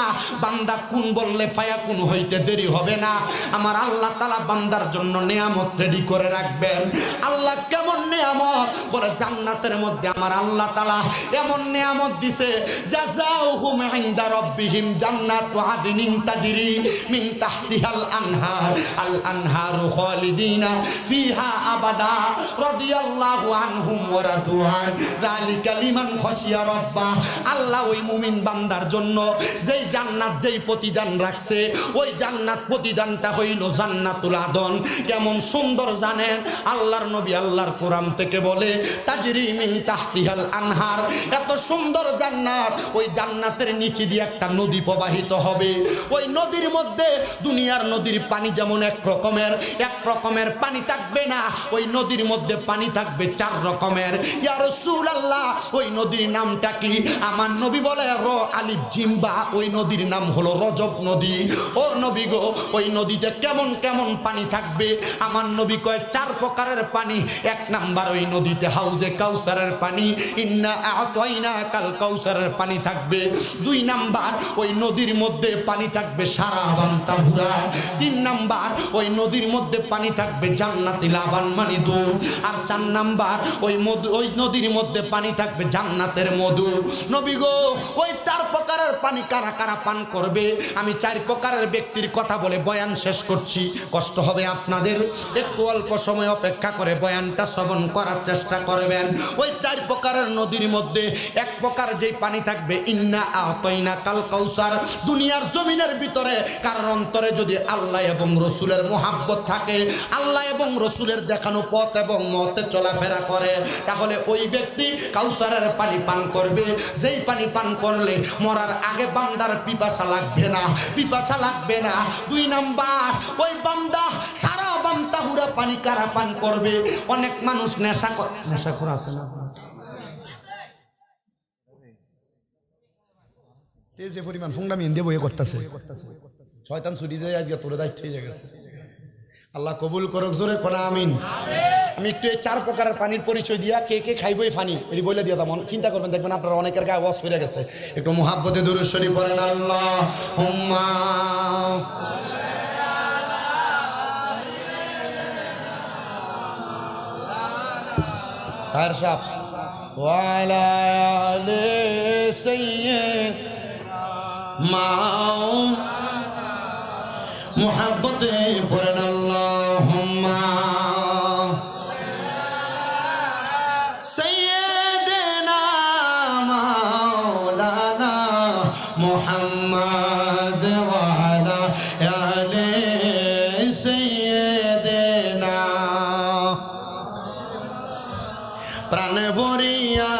বান্দা কোন বললে ফায়াকুন হইতে দেরি হবে না। আমার আল্লাহ তাআলা বান্দার জন্য নিয়ামত রেডি করে রাখবেন। আল্লাহ কেমন নিয়ামত? বলে, জান্নাতের মধ্যে আমার আল্লাহ তাআলা এমন নিয়ামত দিছে, জাযাউহুম ইনদা রাব্বিহিম জান্নাতু আদনিন তাজরি মিন তাহতিহাল আনহার, আল আনহারু খালিদিনা ফিহা আবাদা রাদিয়াল্লাহু আনহুম ওয়া রাদু আন, যালিকা লিমান খাশিয়া রাব্বাহ। আল্লাহ ওই মুমিন বান্দার জন্য যেই জান্নাত, যেই প্রতিদান রাখছে, ওই জান্নাত প্রতিদানটা হইল জান্নাতুল আদন। কেমন সুন্দর জানেন? আল্লাহর নবী আল্লাহর কোরআন থেকে বলে, তাজরি মিন তাহতিহাল আনহার, এত সুন্দর জান্নাত, ওই জান্নাতের নিচে দিয়ে একটা নদী প্রবাহিত হবে। ওই নদীর মধ্যে দুনিয়ার নদীর পানি যেমন এক রকমের পানি থাকবে না, ওই নদীর মধ্যে পানি থাকবে 4 রকমের। ইয়া রাসূলুল্লাহ, ওই নদীর নামটা কি? আমার নবী বলে, র আলিফ জিম বা, ওই নদীর নাম হলো রজব নদী। ও নবী গো, ওই নদীতে কেমন কেমন পানি থাকবে? আমার নবী কয় 4 প্রকারের পানি। 1 নাম্বার, ওই নদীতে হাউজে কাউসারের পানি, ইন্না আ'তাইনা কাল কাউসারের পানি থাকবে। 2 নাম্বার, ওই নদীর মধ্যে পানি থাকবে সারাবান তাহুরা। 3 নাম্বার, ওই নদীর মধ্যে পানি থাকবে জান্নাতি লাবান মানে দুধ। আর 4 নাম্বার, ওই নদীর মধ্যে পানি থাকবে জান্নাতের মধু। নবী গো, ওই 4 প্রকারের পানি কারা কারা পান করবে? আমি 4 প্রকারের ব্যক্তির কথা বলে বয়ান শেষ করছি, কষ্ট হবে আপনাদের, একটু অল্প সময় অপেক্ষা করে বয়ানটা শ্রবণ করার চেষ্টা করবেন। ওই 4 প্রকারের নদীর মধ্যে 1 প্রকার যেই পানি থাকবে, ইন্না আ'তাইনা কাল কাউসার। দুনিয়ার জমিনের ভিতরে কারোর অন্তরে যদি আল্লাহ এবং রসুলের মোহাব্বত থাকে, আল্লাহ এবং রসুলের দেখানো পথ এবং মতে চলাফেরা করে, তাহলে ওই ব্যক্তি কাউসারের পানি পান করবে। যেই পানি পান করলে মরার আগে বান্দার পিপাসা লাগবে না, পিপাসা লাগবে না। 2 নাম্বার, ওই বান্দা সারা বান্দা হুরা পানি কারা পান করবে? অনেক মানুষ নেশাখোর আছে না, এই যে পরিমাণ ফুংডামি ইন্ডিয়া বইয়ে করতেছে, শয়তান ছুটি যায় আজকে তোরে দায়িত্ব হয়ে গেছে। আল্লাহ কবুল করুক, জোরে কোনা আমিন। আমি একটু এই 4 প্রকারের পানির পরিচয় দিয়া কে কে খাইবো এই পানি এটি বলে দিয়ে তেমন চিন্তা করবেন, দেখবেন আপনারা অনেকের গায়ে ওয়াজ ফিরে গেছে। একটু মুহাব্বতে দুরূদ শরীফ পড়েন, আল্লাহুম্মা তাহের সাহেব ওয়ালা আলে সাইয়্যিদ মাও মুহাব্বতে পড়েন আল্লাহুম্মা সাইয়্যিদিনা মাওলানা মুহাম্মদ ওয়া আলা আলে সাইয়্যিদিনা প্রাণ ভরিয়া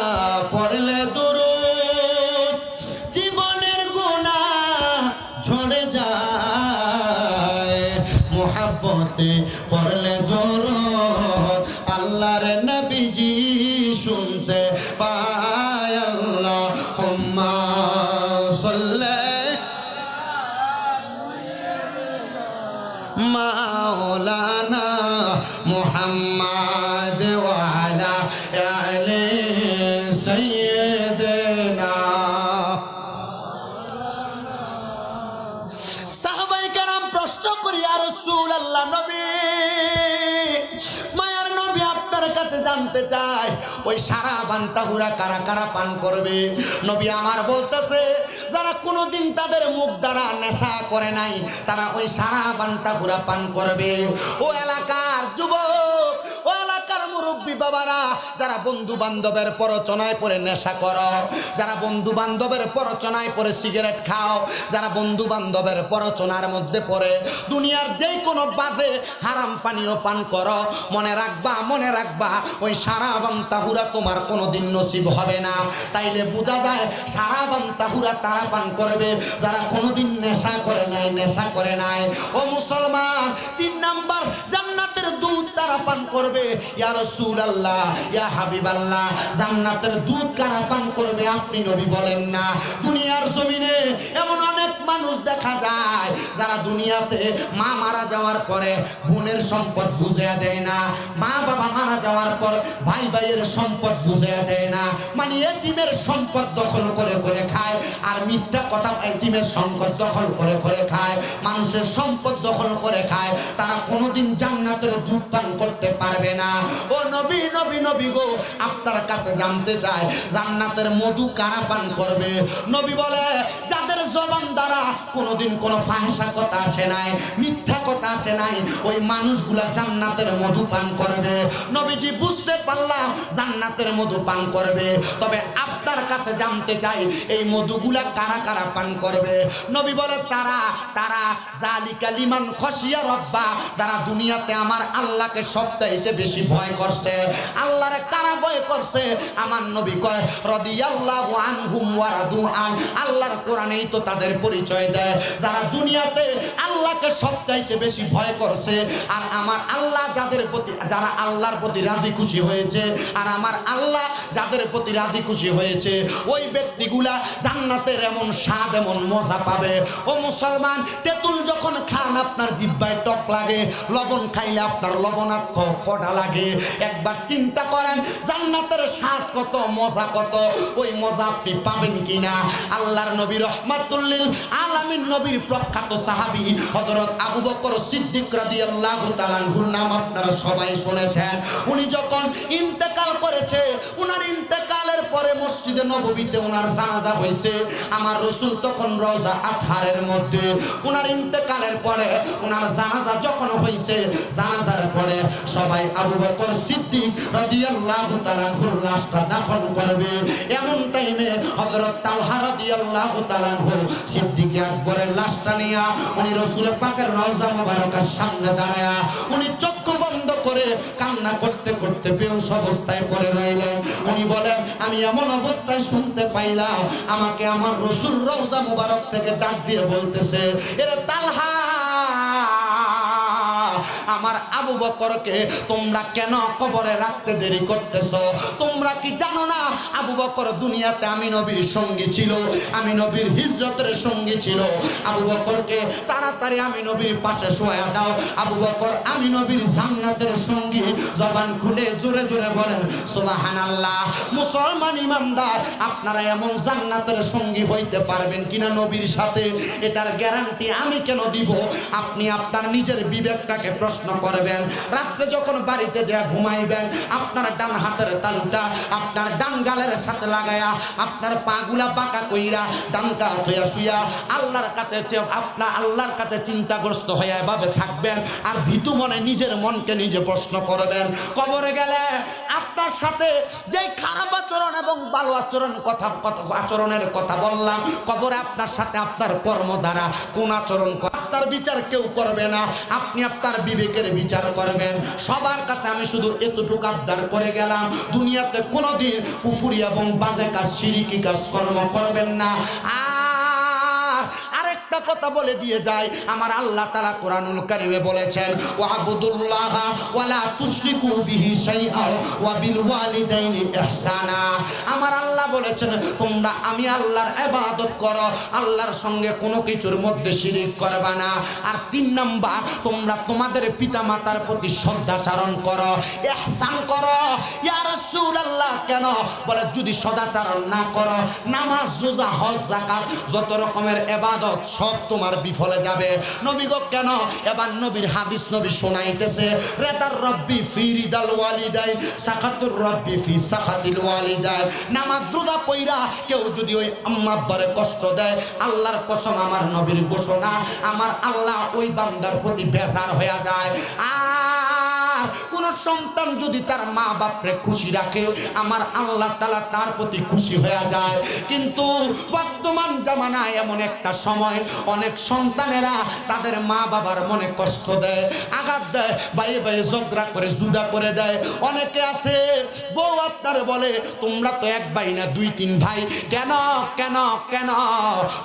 পড়লে দুরূদ জীবনের গুনাহ ঝরে যায় মুহাব্বতে পড়লে দুরূদ আল্লাহর নবীজি শুনতে পায় আল্লাহুম্মা সাল্লি মাওলানা মুহাম্মদ ওয়া আলা আলি সাইয়্যিদিনা সাহাবায়ে কেরাম প্রশ্ন করি ইয়া রাসূলুল্লাহ নবী মায়ার নবী আপনার কাছে জানতে চাই ওই সারা বান্তাহুরা কারা কারা পান করবে নবী আমার বলতেছে যারা কোনোদিন তাদের মুখ দ্বারা নেশা করে নাই তারা ওই সারা বান্তাহুরা পান করবে ও এলাকার যুবক ও এলাকার মুরব্বী বাবারা যারা বন্ধু বান্ধবের প্ররোচনায় পড়ে নেশা করো যারা বন্ধু বান্ধবের প্ররোচনায় পড়ে সিগারেট খাও যারা বন্ধু বান্ধবের প্ররোচনার মধ্যে পড়ে দুনিয়ার যে কোনো বাজে হারাম পানীয় পান করো মনে রাখবা ওই সারা বান্তাহুরা তোমার কোনোদিন নসিব হবে না তাইলে বোঝা যায় সারা বান্তাহুরা তারা পান করবে যারা কোনোদিন নেশা করে নাই ও মুসলমান 3 নাম্বার জান্নাতের দুধ তারা পান করবে ইয়া রাসূলুল্লাহ ইয়া হাবিবাল্লাহ জান্নাতের দুধ কারা পান করবে আপনি নবী বলেন না দুনিয়ার জমিনে এমন অনেক মানুষ দেখা যায় যারা দুনিয়াতে মা মারা যাওয়ার পরে বোনের সম্পদ বুঝিয়ে দেয় না মা বাবা মারা যাওয়ার পর ভাই ভাইয়ের সম্পদ বুঝিয়ে দেয় না মানে এতিমের সম্পদ দখল করে খায় আর মিথ্যা কথা এতিমের সম্পদ দখল করে খায় মানুষের সম্পদ দখল করে খায় তারা কোনোদিন জান্নাতের দুধ পান করতে পারবে না ও নবী গো আপনার কাছে জানতে চাই জান্নাতের মধু কারা পান করবে নবী বলে যাদের জবান দ্বারা কোনোদিন কোনো ফাহিশা কথা আসে নাই মিথ্যা কথা আসে নাই ওই মানুষগুলা জান্নাতের মধু পান করবে নবীজি বুঝতে পারলাম জান্নাতের মধু পান করবে তবে আপনার কাছে জানতে চাই এই মধুগুলা কারা কারা পান করবে নবী বলে তারা জালিকা লিমান খশিয়া রাব্বা যারা দুনিয়াতে আমার আল্লাহকে সবচাইতে বেশি ভয় করছে আল্লাহরে কারা ভয় করছে আমার নবী কয় রাদিয়াল্লাহু আনহুম ওয়া রাদু আন আল্লাহর কোরআনেই তো তাদের পরিচয় দেয় যারা দুনিয়াতে আল্লাহকে সবচাইতে বেশি ভয় করছে আর আমার আল্লাহ যারা আল্লাহর প্রতি রাজি খুশি হয়েছে আর আমার আল্লাহ যাদের প্রতি রাজি খুশি হয়েছে ওই ব্যক্তিগুলা জান্নাতের এমন স্বাদ এমন মজা পাবে ও মুসলমান তেঁতুল যখন খান আপনার জিহ্বায় টক লাগে লবণ খাইলে আপনার লবণাক্ত কড়া লাগে একবার চিন্তা করেন জান্নাতের স্বাদ কত মজা কত ওই মজা আপনি পাবেন কিনা আল্লাহর নবী রাহমাতুল লিল আলামিন নবীর প্রখ্যাত সাহাবী হযরত আবু বকর সিদ্দিক রাদিয়াল্লাহু তাআলা আনহুর নাম আপনারা সবাই শুনেছেন উনি যখন ইন্তেকাল করেছে উনার ইন্তেকালের পরে মসজিদে নববীতে উনার জানাজা হয়েছে আমার রাসূল তখন রওজা আতহারের মধ্যে উনার ইন্তেকালের পরে উনার জানাজা যখন হয়েছে জানাজার পরে সবাই আবু বকর সিদ্দিক রাদিয়াল্লাহু তাআলা আনহুর লাশটা দাফন করবে এমন টাইমে হযরত তালহা রাদিয়াল্লাহু তাআলা আনহু সিদ্দিক আকবরের লাশটা নিয়ে উনি রাসূল পাকের রওজা মুবারকের সামনে দাঁড়ায়া উনি চক্ষু বন্ধ করে কান্না করতে করতে বেহুশ অবস্থায় পড়ে রইলেন উনি বলেন আমি এমন অবস্থায় শুনতে পাইলাম আমাকে আমার রাসূল রওজা মুবারক থেকে ডাক দিয়ে বলতেছে এরে তালহা আমার আবু বকরকে তোমরা কেন কবরে রাখতে দেরি করতেছো তোমরা কি জানো না আবু বকর দুনিয়াতে আমি নবীর সঙ্গী ছিল আমি নবীর হিজরতের সঙ্গী ছিল আবু বকরকে তাড়াতাড়ি আমি নবীর পাশে শোয়া দাও আবু বকর আমি নবীর জান্নাতের সঙ্গী জবান খুলে জোরে জোরে বলেন সুবহানাল্লাহ মুসলমান ইমানদার আপনারা এমন জান্নাতের সঙ্গী হইতে পারবেন কিনা নবীর সাথে এটার গ্যারান্টি আমি কেন দিব আপনি আপনার নিজের বিবেকটাকে প্রশ্ন প্রশ্ন করবেন। রাত্রে যখন বাড়িতে যা ঘুমাইবেন, আপনার ডান হাতের তালুটা আপনার ডান গালের সাথে লাগায়া, আপনার পাগুলা বাঁকা কইরা ডান কাত হইয়া শুইয়া আল্লাহর কাছে আপনার আল্লাহর কাছে চিন্তাগ্রস্ত হয়ে এভাবে থাকবেন। আর ভীতু মনে নিজের মনকে নিজে প্রশ্ন করবেন, কবরে গেলে আপনার সাথে যে খারাপ আচরণ এবং ভালো আচরণের কথা বললাম, কবরে আপনার সাথে আপনার কর্ম দ্বারা কোন আচরণ আপনার বিচার কেউ করবে না, আপনি আপনার বিবেকের বিচার করবেন। সবার কাছে আমি শুধু এতটুকু আবদার করে গেলাম, দুনিয়াতে কোনোদিন কুফরি এবং বাজে কাজ, শিরকি কাজ কর্ম করবেন না। আরেকটা কথা বলে দিয়ে যায়, আমার আল্লাহ তাআলা কোরআনুল কারীমে বলেছেন, ওয়াবুদুল্লাহ ওয়ালা তুশরিকু বিহি শাইআ ওয়া বিল ওয়ালিদাইনি ইহসানা। আমার আল্লাহ বলেছেন তোমরা আমি আল্লাহর ইবাদত করো, আল্লাহর সঙ্গে কোনো কিছুর মধ্যে শিরিক করবে না। আর 3 নাম্বার, তোমরা তোমাদের পিতামাতার প্রতি সদাচরণ করো, ইহসান করো। ইয়া রাসূলুল্লাহ, কেন? বলে যদি সদাচরণ না করো, নামাজ, রোজা, হজ, যাকাত, যত রকমের ইবাদত সব তোমার বিফলে যাবে। নবী গো কেন? এবার নবীর হাদিস নবী শোনাইতেছে, রেদার রব্বি ফি রিদাল ওয়ালিদাইন, সাখাতুর রব্বি ফি সাখাতিল ওয়ালিদাইন। নামাজ রোজা পয়রা কেউ যদি ওই আম্মা আব্বারে কষ্ট দেয়, আল্লাহর কসম, আমার নবীর ঘোষণা, আমার আল্লাহ ওই বান্দার প্রতি বেজার হয়ে যায়। কোন সন্তান যদি তার মা বাপরে খুশি রাখে, আমার আল্লাহ তাআলা তার প্রতি খুশি হয়ে যায়। কিন্তু বর্তমান জামানায় এমন একটা সময়, অনেক সন্তানেরা তাদের মা বাবার মনে কষ্ট দেয়, আঘাত দেয়, বাইরে বাইরে ঝগড়া করে জুদা করে দেয়। অনেকে আছে বউ আপনার বলে, তোমরা তো এক ভাই না 2-3 ভাই, কেন কেন কেন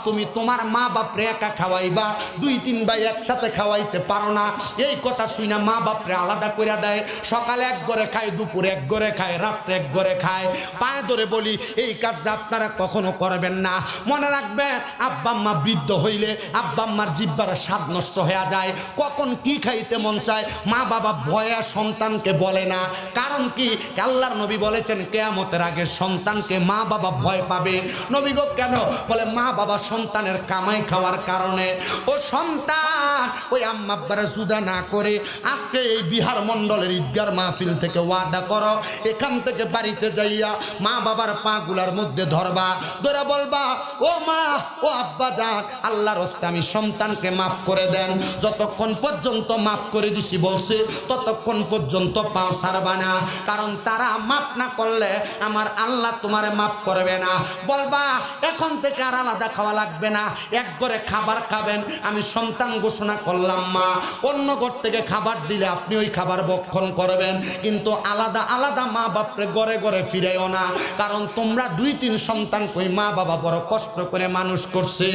তুমি তোমার মা বাপরে একা খাওয়াইবা, 2-3 ভাই একসাথে খাওয়াইতে পারো না? এই কথা শুনে মা বাপরে আলাদা করে দেয়। সকালে এক ঘরে খায়, দুপুরে এক ঘরে খায়, রাত্রে এক ঘরে খায়। পায়ে ধরে বলি, এই কাজটা আপনারা কখনো করবেন না। মনে রাখবেন, আব্বা আম্মা বৃদ্ধ হইলে আব্বা আম্মার জিহ্বার স্বাদ নষ্ট হয়ে যায়, কখন কি খাইতে মন চায়। মা বাবা ভয়ে সন্তানকে বলে না, কারণ কি? আল্লাহর নবী বলেছেন, কিয়ামতের আগে সন্তানকে মা বাবা ভয় পাবে। নবী গো কেন? বলে মা বাবা সন্তানের কামাই খাওয়ার কারণে। ও সন্তান, ওই আম্মা আব্বারা জুদা না করে আজকে এই বিহার মন্ডলের ঈদগার মাহফিল থেকে ওয়াদা করো, এখান থেকে বাড়িতে যাইয়া মা বাবার পা গুলার মধ্যে ধরবা, ধরে বলবা, ও মা, ও আব্বা যান, আল্লাহর রাস্তায় আমি সন্তানকে মাফ করে দেন। যতক্ষণ পর্যন্ত মাফ করে দিছি বলছে, ততক্ষণ পর্যন্ত পা ছাড়বা না, কারণ তারা মাফ না করলে আমার আল্লাহ তোমারে মাফ করবে না। বলবা, এখন থেকে আর আলাদা খাওয়া লাগবে না, এক ঘরে খাবার খাবেন। আমি সন্তান ঘোষণা করলাম, মা, অন্য ঘর থেকে খাবার দিলে আপনি ওই খাবার ভক্ষণ করবেন, কিন্তু আলাদা আলাদা মা বাপরে ঘরে ঘরে ফিরাইও না, কারণ তোমরা 2-3 সন্তান কই মা বাবা বড় কষ্ট করে মানুষ করছে।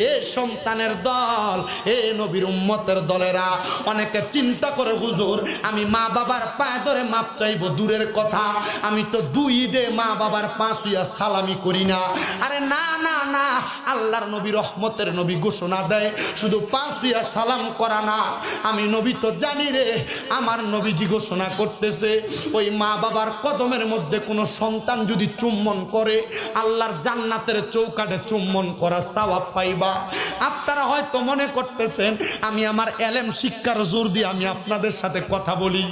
এ সন্তানের দল, এ নবীর উম্মতের দলেরা অনেকে চিন্তা করে, হুজুর আমি মা বাবার পায়ে ধরে মাপ চাইবো দূরের কথা, আমি তো 2 ঈদে মা বাবার পা ছুঁয়া সালামি করি না। আরে না না না, আল্লাহর নবী রহমতের নবী ঘোষণা দেয়, শুধু পা ছুঁয়া সালাম করা না, আমি নবী তো জানি রে, আমার নবীজি ঘোষণা করতেছে, ওই মা বাবার কদমের মধ্যে কোনো সন্তান যদি চুম্বন করে, আল্লাহর জান্নাতের চৌকাঠে চুম্বন করা সওয়াব পাইবা। আপনারা হয়তো মনে করতেছেন আমি আমার এলেম শিক্ষার জোর দিয়ে আমি আপনাদের সাথে কথা বলি,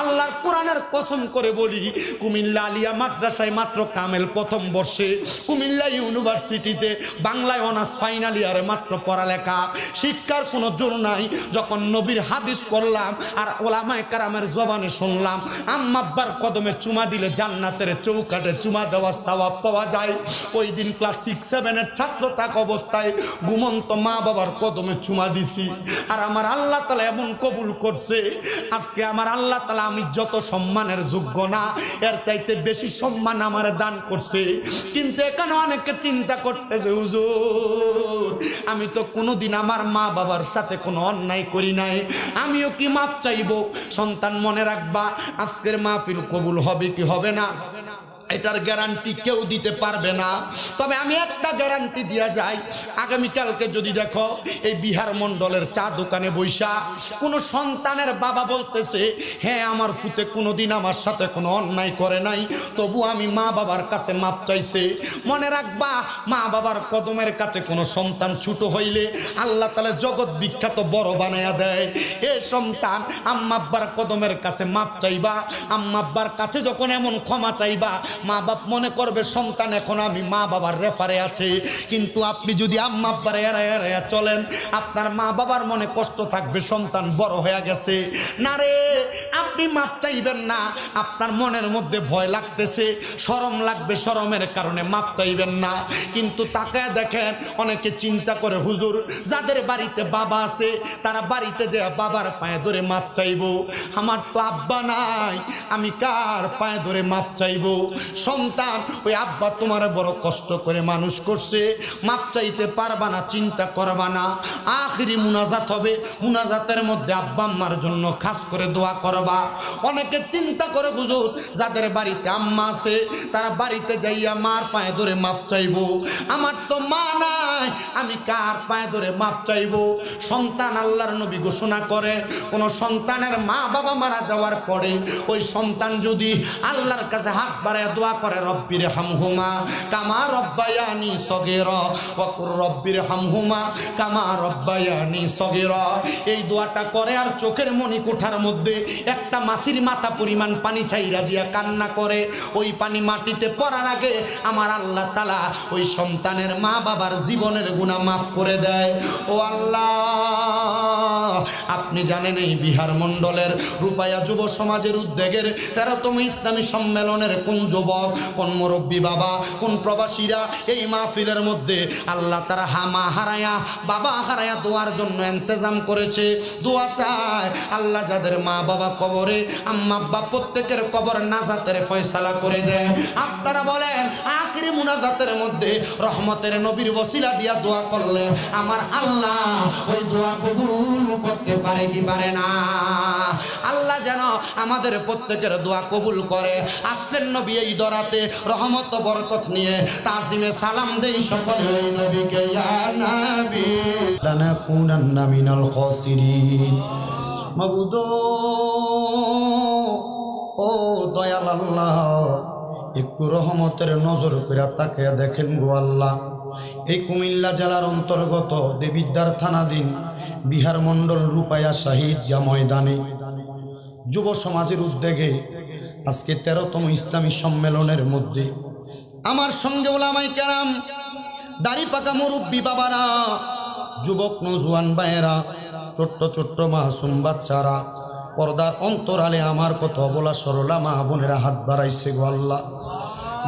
আল্লাহর কোরআনের কসম করে বলি, কুমিল্লা আলিয়া মাদ্রাসায় মাত্র কামেল প্রথম বর্ষে, কুমিল্লা ইউনিভার্সিটিতে বাংলায় অনার্স ফাইনাল ইয়ারে মাত্র পড়ালেখা, শিক্ষার কোনো জোর নাই। যখন নবীর হাদিস পড়লাম আর ওলামায়ে কেরামের জবানে শুনলাম, আম্মা আব্বার কদমে চুমা দিলে জান্নাতের চৌকাঠে চুমা দেওয়া সওয়াব পাওয়া যায়। ওই দিন ক্লাস 6-7 ছাত্র থাকা অবস্থায় ঘুমন্ত মা বাবার কদমে চুমা দিছি, আর আমার আল্লাহ তাআলা এমন কবুল করছে, আজকে আমার আল্লাহ তাআলা আমি যত সম্মানের যোগ্য না, এর চাইতে বেশি সম্মান আমার দান করছে। কিন্তু এখানে অনেকে চিন্তা করতেছে, হুজুর আমি তো কোনোদিন আমার মা বাবার সাথে কোনো অন্যায় করি নাই, আমিও কি মাপ চাইবো? সন্তান মনে রাখবা, আজকের মাহফিল কবুল হবে কি হবে না? এটার গ্যারান্টি কেউ দিতে পারবে না। তবে আমি একটা গ্যারান্টি দিয়া যাই, আগামীকালকে যদি দেখো এই বিহার মণ্ডলের চা দোকানে বৈশা কোনো সন্তানের বাবা বলতেছে, হ্যাঁ আমার ফুতে কোনোদিন আমার সাথে কোনো অন্যায় করে নাই, তবু আমি মা বাবার কাছে মাপ চাইছে, মনে রাখবা মা বাবার কদমের কাছে কোনো সন্তান ছোট হইলে আল্লাহ তাআলা জগৎ বিখ্যাত বড় বানায়া দেয়। এ সন্তান আম্মা আব্বার কদমের কাছে মাপ চাইবা, আম্মা আব্বার কাছে যখন এমন ক্ষমা চাইবা, মা বাপ মনে করবে সন্তান এখন আমি মা বাবার রেফারে আছে। কিন্তু আপনি যদি আম্মা আব্বার এড়াইয়া চলেন, আপনার মা বাবার মনে কষ্ট থাকবে সন্তান বড় হয়ে গেছে। না রে, আপনি মাপ চাইবেন না, আপনার মনের মধ্যে ভয় লাগতেছে, শরম লাগবে, শরমের কারণে মাপ চাইবেন না। কিন্তু তাকায় দেখেন অনেকে চিন্তা করে, হুজুর যাদের বাড়িতে বাবা আছে তারা বাড়িতে যে বাবার পায়ে ধরে মাপ চাইবো, আমার তো আব্বা নাই, আমি কার পায়ে ধরে মাপ চাইবো? সন্তান, ওই আব্বা তোমার বড় কষ্ট করে মানুষ করছে, মাপ চাইতে পারবা না, চিন্তা করবা না। আখিরি মুনাজাত হবে, মুনাজাতের মধ্যে আব্বা আম্মার জন্য খাস করে দোয়া করবা। অনেকে চিন্তা করে, হুজুর যাদের বাড়িতে আম্মা আছে তারা বাড়িতে যাইয়া মার পায়ে ধরে মাপ চাইবো, আমার তো মা নাই, আমি কার পায়ে ধরে মাপ চাইবো? সন্তান, আল্লাহর নবী ঘোষণা করে, কোন সন্তানের মা বাবা মারা যাওয়ার পরে ওই সন্তান যদি আল্লাহর কাছে হাত বাড়ায় দোয়া করে, রব্বির হামহুমা কামা রব্বায়ানি সগীরা ওয়া কুর রব্বির হামহুমা কামা রব্বায়ানি সগীরা, এই দোয়াটা করে আর চোখের মনি কোঠার মধ্যে একটা মাছির মাথা পরিমাণ পানি ছাইরা দিয়া কান্না করে, ওই পানি মাটিতে পড়ার আগে আমার আল্লাহ তাআলা ওই সন্তানের মা বাবার জীবনের গুনাহ মাফ করে দেয়। ও আল্লাহ, আপনি জানেন এই বিহার মণ্ডলের রূপায়া যুব সমাজের উদ্যোগের 13তম ইসলামী সম্মেলনের কোন যুবক, কোন মুরব্বী বাবা, কোন প্রবাসীরা এই মাহফিলের মধ্যে আল্লাহ তারা মা হারায়া বাবা হারায়া দোয়ার জন্য ইন্তজাম করেছে, দোয়া চায় আল্লাহ যাদের মা বাবা কবরে, আম্মা আব্বা প্রত্যেকের কবর নাজাতের ফয়সালা করে দেয়। আপনারা বলেন আখিরি মুনাজাতের মধ্যে রহমতের নবীর ওসিলা দিয়া দোয়া করলে আমার আল্লাহ ওই দোয়া কবুল করতে পারে কি পারে না? আল্লাহ যেন আমাদের প্রত্যেকের দোয়া কবুল করে। আসলেন নবী এই দরাতে রহমত বরকত নিয়ে, তাজিমে সালাম দেই সকলে ওই নবীকে, ইয়া নবী লানাকুনান্না মিনাল খাসিরিন। মাবুদ ও দয়াল আল্লাহ, একটু রহমতের নজর করে তাকিয়ে দেখেন গো আল্লাহ, এই কুমিল্লা জেলার অন্তর্গত দেবিদ্বার থানাধীন বিহার মণ্ডল রূপায়া শাহিদ যা ময়দানে যুব সমাজের উদ্যোগে আজকে 13তম ইসলামী সম্মেলনের মধ্যে আমার সঙ্গে ওলামাই কেরাম, দাড়ি পাকা মুরব্বী বাবারা, যুবক নজওয়ান ভাইয়েরা, ছোট্ট ছোট্ট মাসুম বাচ্চারা, পর্দার অন্তরালে আমার কত অবলা সরলা মা বোনেরা হাত বাড়াইছে গো আল্লাহ।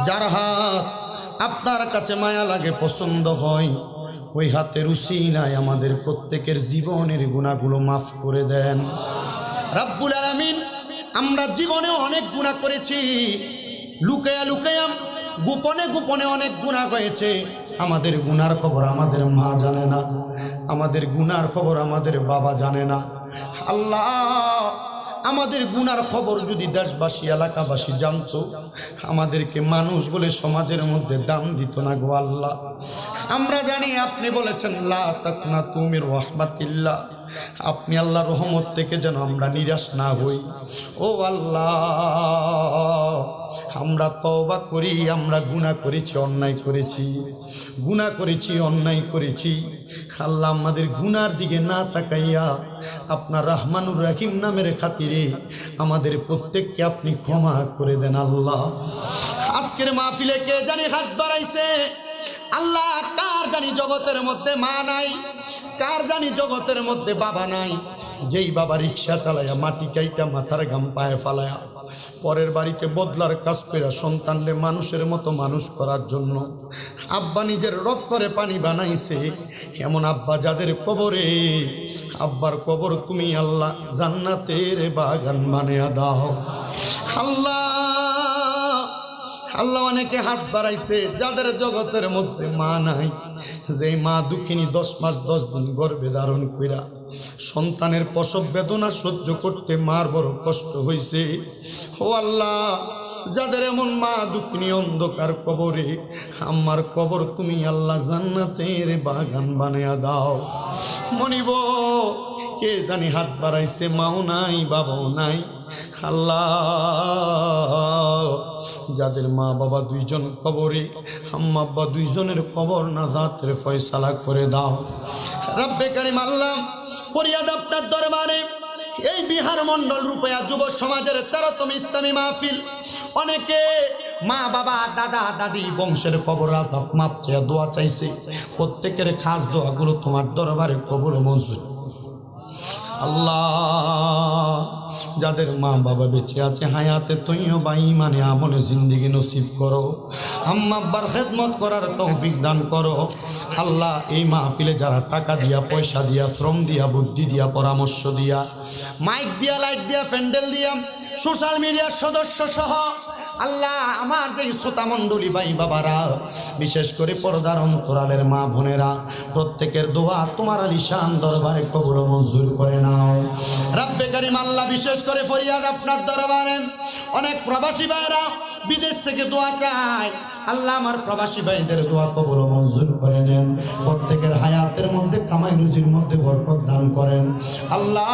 যার হাত আপনার কাছে মায়া লাগে, পছন্দ হয়, ওই হাতের উসিলায় আমাদের প্রত্যেকের জীবনের গুনাহগুলো মাফ করে দেন রাব্বুল আলামিন। আমরা জীবনে অনেক গুনাহ করেছি, লুকায়া লুকায়া গোপনে গোপনে অনেক গুনাহ হয়েছে। আমাদের গুনার খবর আমাদের মা জানে না, আমাদের গুনার খবর আমাদের বাবা জানে না। আল্লাহ, আমাদের গুনার খবর যদি দেশবাসী এলাকাবাসী জানতো, আমাদেরকে মানুষ বলে সমাজের মধ্যে দাম দিত না গো আল্লাহ। আমরা জানি আপনি বলেছেন লা তাকনাতু মির রাহমাতিল্লাহ, আপনি আল্লাহর রহমত থেকে যেন আমরা নিরাশ না হই। ও আল্লাহ, আমরা তওবা করি, আমরা গুনাহ করেছি, অন্যায় করেছি, গুনাহ করেছি, অন্যায় করেছি। আল্লাহ, আমাদের গুনার দিকে না তাকাইয়া আপনার রহমানুর রহিম নামের খাতিরে আমাদের প্রত্যেককে আপনি ক্ষমা করে দেন আল্লাহ। আজকের মাহফিলে কে জানি হাত বাড়াইছে আল্লাহ, কার জানি জগতের মধ্যে মা নাই, কার জানি জগতের মধ্যে বাবা নাই। যেই বাবা রিক্সা চালায়া মাটি কাইটা মাথার ঘাম পায়ে ফালায়া পরের বাড়িতে বদলার কাজ করে সন্তানদের মানুষের মতো মানুষ করার জন্য আব্বা নিজের রক্তরে পানি বানাইছে, এমন আব্বা যাদের কবরে, আব্বার কবর তুমি আল্লাহ জান্নাতের বাগান বানিয়ে দাও আল্লাহ। আল্লাহ, অনেকে হাত বাড়াইছে যাদের জগতের মধ্যে মা নাই, যে মা দুঃখিনী 10 মাস 10 দিন গর্ভে ধারণ কইরা সন্তানের প্রসব বেদনা সহ্য করতে মার বড় কষ্ট হয়েছে। ও আল্লাহ, যাদের এমন মা দুঃখিনী অন্ধকার কবরে, আমার কবর তুমি আল্লাহ জান্নাতের বাগান বানিয়ে দাও। মনিব কে জানি হাত বাড়াইছে, মাও নাই বাবাও নাই, আল্লাহ যাদের মা বাবা দুইজন কবরে, আম্মা আব্বা দুইজনের কবর নাজাতের ফয়সালা করে দাও। রব্বে কারিম আল্লাহ ফরিয়াদ আপনার দরবারে, এই বিহার মন্ডল রূপয়া যুব সমাজের 13তম ইসলামী মাহফিল, অনেকে মা বাবা দাদা দাদি বংশের কবর আযাব মাপ চেয়ে দোয়া চাইছে, প্রত্যেকের খাস দোয়াগুলো তোমার দরবারে কবুল মঞ্জুর। আল্লাহ যাদের মা বাবা বেঁচে আছে হায়াতে তৈয় বা ইমানে আমলে জিন্দিগি নসিব করো, আম্মা আব্বার খেদমত করার তৌফিক দান করো। আল্লাহ এই মাহফিলে যারা টাকা দিয়া, পয়সা দিয়া, শ্রম দিয়া, বুদ্ধি দিয়া, পরামর্শ দিয়া, মাইক দিয়া, লাইট দিয়া, প্যান্ডেল দিয়া, সোশ্যাল মিডিয়ার সদস্য সহ আল্লাহ আমার যে শ্রোতা মণ্ডলী ভাই বাবারা, বিশেষ করে পর্দার অন্তরালের মা বোনেরা, প্রত্যেকের দোয়া তোমার আলিশান দরবারে কবুল মঞ্জুর করে নাও। রব্বে কারিম আল্লাহ বিশেষ করে ফরিয়াদ আপনার দরবারে, অনেক প্রবাসী ভাইরা বিদেশ থেকে দোয়া চায়, আল্লাহ আমার প্রবাসী ভাইদের দোয়া কবুল মঞ্জুর করে নেন, প্রত্যেকের হায়াতের মধ্যে কামাই রুজির মধ্যে বরকত দান করেন। আল্লাহ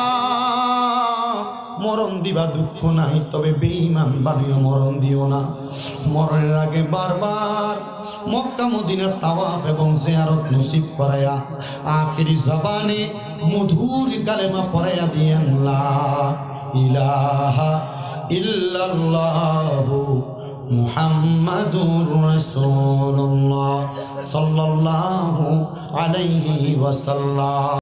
মরণ দিবা দুঃখ নাই, তবে বেঈমান বানিয়ে মরণ দিও না। মরণের আগে বারবার মক্কা মদিনার তাওয়াফ এবং জিয়ারত নসিব করায়া আখিরি জবানে মধুর কালেমা পড়াইয়া দিয়েন, লা ইলাহা ইল্লাল্লাহু মুহাম্মাদুর রাসূলুল্লাহ সাল্লাল্লাহু আলাইহি ওয়াসাল্লাম।